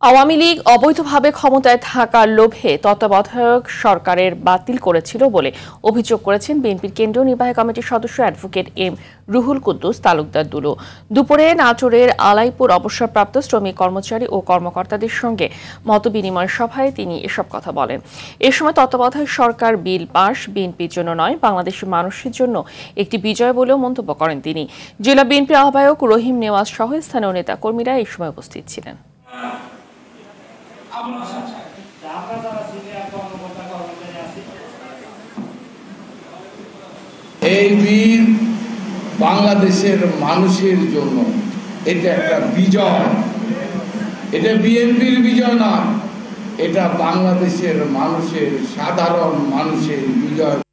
আওয়ামী লীগ অবৈধভাবে ক্ষমতায় থাকার লোভে তত্ত্বাবধায়ক সরকারের বাতিল করেছিল বলে অভিযোগ করেছেন বিএনপির কেন্দ্রীয় নির্বাহী কমিটির সদস্য অ্যাডভোকেট এম রুহুল কুদ্দুস তালুকদার দুলু। দুপুরে নাটোরের আলাইপুর অবসরপ্রাপ্ত শ্রমিক কর্মচারী ও কর্মকর্তাদের সঙ্গে মতবিনিময় সভায় তিনি এসব কথা বলেন। এ সময় তত্ত্বাবধায়ক সরকার বিল পাস বিএনপির জন্য নয়, বাংলাদেশের মানুষের জন্য একটি বিজয় বলেও মন্তব্য করেন তিনি। জেলা বিএনপি আহ্বায়ক রহিম নেওয়াজ সহ স্থানীয় নেতাকর্মীরা এই সময় উপস্থিত ছিলেন। এই বিল বাংলাদেশের মানুষের জন্য এটা একটা বিজয়। এটা বিএনপির বিজয় নয়, এটা বাংলাদেশের মানুষের, সাধারণ মানুষের বিজয়।